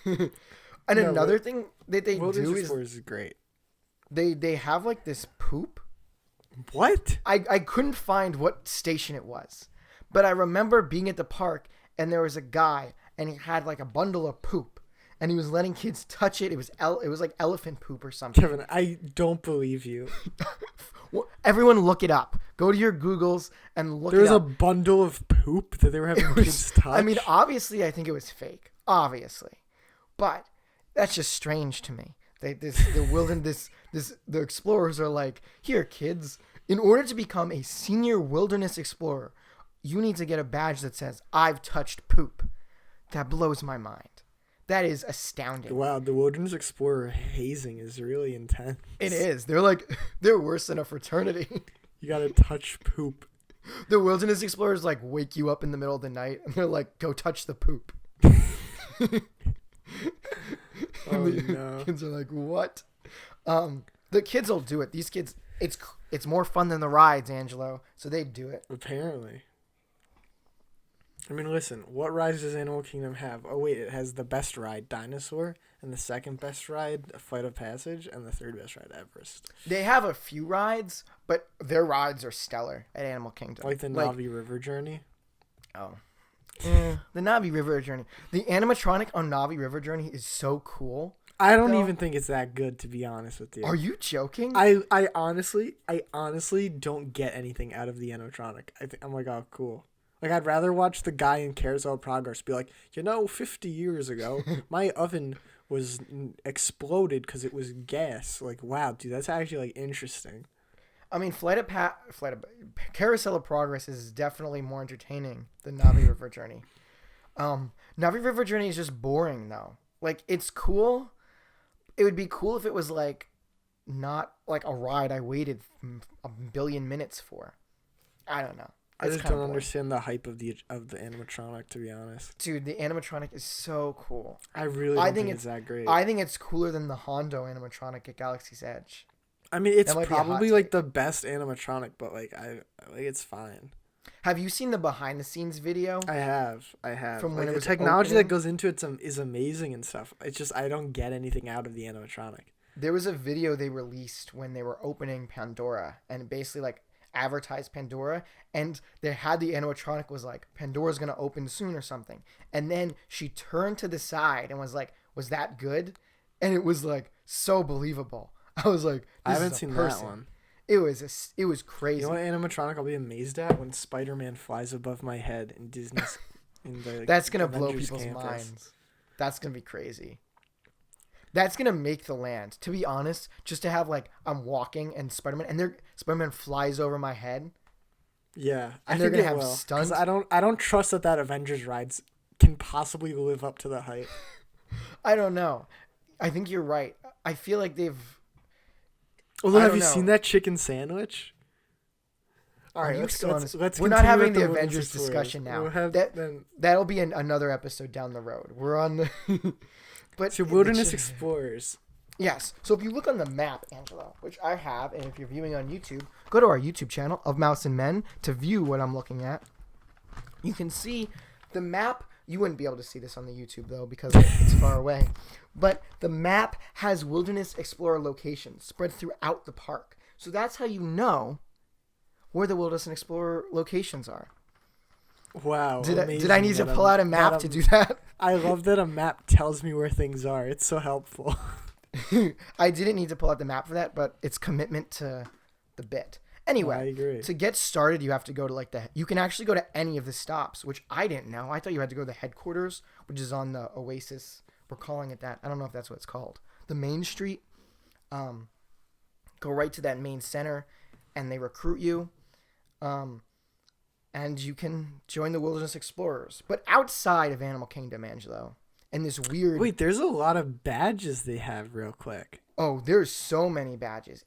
And no, another thing that they do is great. They have like this poop. What? I couldn't find what station it was, but I remember being at the park and there was a guy and he had like a bundle of poop and he was letting kids touch it. It was like elephant poop or something. Kevin, I don't believe you. Well, everyone look it up. Go to your Googles and look it up. There's a bundle of poop that they were having kids touch? I mean, obviously, I think it was fake. Obviously. But that's just strange to me. The explorers are like, here, kids, in order to become a senior wilderness explorer, you need to get a badge that says, I've touched poop. That blows my mind. That is astounding. Wow, the wilderness explorer hazing is really intense. It is. They're worse than a fraternity. You gotta touch poop. The wilderness explorers like wake you up in the middle of the night and they're like, go touch the poop. Oh no. Kids are like, what? The kids will do it. These kids, it's more fun than the rides, Angelo. So they do it. Apparently. I mean, listen, what rides does Animal Kingdom have? Oh, wait, it has the best ride, Dinosaur, and the second best ride, Flight of Passage, and the third best ride, Everest. They have a few rides, but their rides are stellar at Animal Kingdom. Like the Navi River Journey? Oh. The Navi River Journey. The animatronic on Navi River Journey is so cool. I don't even think it's that good, to be honest with you. Are you joking? I honestly don't get anything out of the animatronic. I'm like, oh, cool. Like, I'd rather watch the guy in Carousel of Progress be like, 50 years ago, my oven was exploded because it was gas. Like, wow, dude, that's actually, like, interesting. I mean, Carousel of Progress is definitely more entertaining than Navi River Journey. Navi River Journey is just boring, though. Like, it's cool. It would be cool if it was, like, not, like, a ride I waited a billion minutes for. I don't know. I just don't understand the hype of the animatronic, to be honest. Dude, the animatronic is so cool. I really don't think it's that great. I think it's cooler than the Hondo animatronic at Galaxy's Edge. I mean, it's probably like the best animatronic, but like it's fine. Have you seen the behind the scenes video? I have. From when the technology that goes into it is amazing and stuff. It's just I don't get anything out of the animatronic. There was a video they released when they were opening Pandora and basically like advertised Pandora, and they had the animatronic was like, Pandora's gonna open soon or something, and then she turned to the side and was like, was that good? And it was like so believable. I was like, I haven't seen that one. It was crazy. You know what animatronic I'll be amazed at? When Spider-Man flies above my head in Disney's in the that's gonna Avengers blow people's campus. minds. That's gonna be crazy. That's gonna make the land. To be honest, just to have like I'm walking and Spider-Man flies over my head. Yeah, and they're gonna have stunts. I don't trust that Avengers rides can possibly live up to the hype. I don't know. I think you're right. I feel like they've. Although, have you seen that chicken sandwich? All right, let's we're not having the Avengers discussion now. That'll be another episode down the road. We're on the. But so Wilderness Explorers. Yes. So if you look on the map, Angelo, which I have, and if you're viewing on YouTube, go to our YouTube channel of Mouse and Men to view what I'm looking at. You can see the map. You wouldn't be able to see this on the YouTube, though, because it's far away. But the map has Wilderness Explorer locations spread throughout the park. So that's how you know where the Wilderness Explorer locations are. Wow. Did I need to pull out a map to do that? I love that a map tells me where things are. It's so helpful. I didn't need to pull out the map for that, but it's commitment to the bit. Anyway, I agree. To get started, you have to go to you can actually go to any of the stops, which I didn't know. I thought you had to go to the headquarters, which is on the Oasis. We're calling it that. I don't know if that's what it's called. The main street. Go right to that main center, and they recruit you. And you can join the Wilderness Explorers. But outside of Animal Kingdom, Angelo, and this weird... Wait, there's a lot of badges they have real quick. Oh, there's so many badges.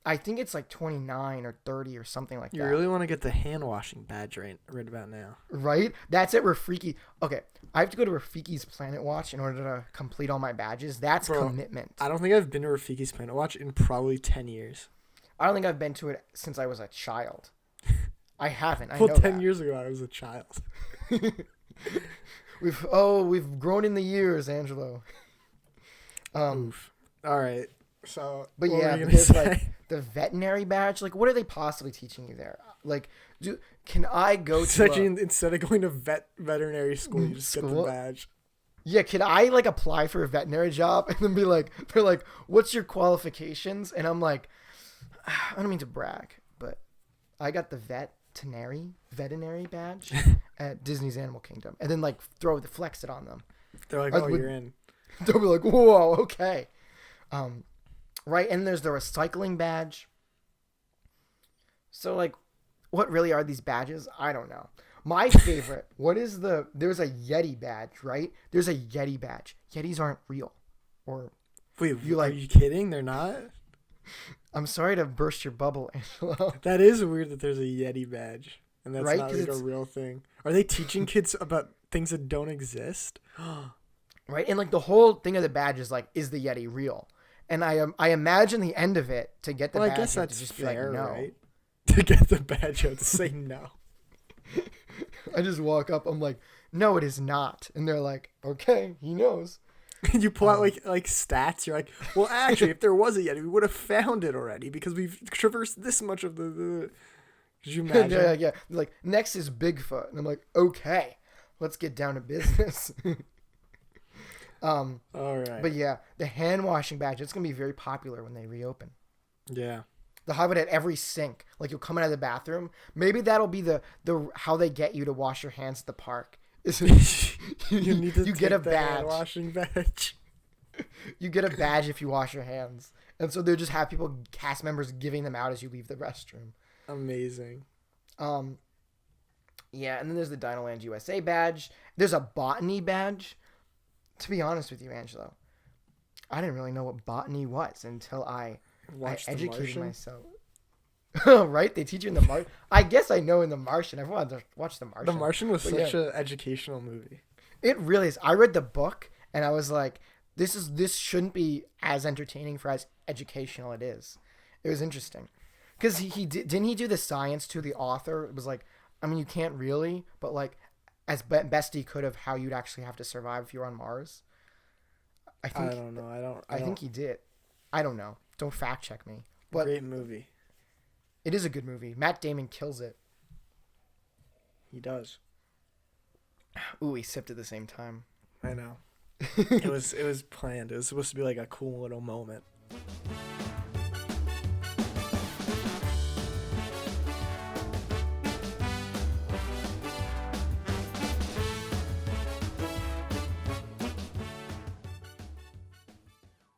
I think it's like 29 or 30 or something like that. You really want to get the hand-washing badge right about now. Right? That's at Rafiki. Okay, I have to go to Rafiki's Planet Watch in order to complete all my badges. That's commitment. I don't think I've been to Rafiki's Planet Watch in probably 10 years. I don't think I've been to it since I was a child. I haven't. I know 10 that. years ago, I was a child. We've grown in the years, Angelo. Oof. All right. So, But what were yeah, you gonna there's say? like the veterinary badge. Like, what are they possibly teaching you there? Like, can I go It's to actually instead of going to veterinary school, you just get the School? badge. yeah? Can I like apply for a veterinary job and then be like, they're like, what's your qualifications? And I'm like, I don't mean to brag, but I got the veterinary badge at Disney's Animal Kingdom, and then like flex it on them. They're like, I oh, would- you're in. They'll be like, whoa, okay. Right, and there's the recycling badge. So, like, what really are these badges? I don't know. My favorite, there's a Yeti badge, right? There's a Yeti badge. Yetis aren't real. Or, Wait, you are like- you kidding? They're not? I'm sorry to burst your bubble, Angelo. That is weird that there's a Yeti badge. And that's Right? not 'Cause like a it's- real thing. Are they teaching kids about things that don't exist? Right? And, like, the whole thing of the badge is, like, is the Yeti real? And I imagine the end of it to get the Well, badge I guess you have that's to just fair, be like, no. right? To get the badge, you have to say no. I just walk up, I'm like, no, it is not. And they're like, okay, he knows. You pull out like stats. You're like, well, actually, if there was a Yeti, we would have found it already because we've traversed this much of the. Could you imagine? Yeah. They're like, next is Bigfoot. And I'm like, okay, let's get down to business. All right. But yeah, the hand washing badge, it's going to be very popular when they reopen. Yeah. They'll have it at every sink. Like, you'll come out of the bathroom. Maybe that'll be the how they get you to wash your hands at the park. You need to you get a take the badge. hand washing badge. You get a badge if you wash your hands. And so they'll just have people, cast members, giving them out as you leave the restroom. Amazing. Yeah, and then there's the Dinoland USA badge. There's a botany badge. To be honest with you, Angelo, I didn't really know what botany was until I educated myself. Right? They teach you in the Martian. I guess I know in the Martian. Everyone watched the Martian. The Martian was But such an educational movie. It really is. I read the book and I was like, this shouldn't be as entertaining for as educational it is. It was interesting. Because didn't he do the science to the author? It was like, I mean, you can't really, but like, as best he could of how you'd actually have to survive if you're on Mars. I don't know. I think he did. I don't know. Don't fact check me. But Great movie. it is a good movie. Matt Damon kills it. He does. Ooh, we sipped at the same time. I know. It was planned. It was supposed to be like a cool little moment.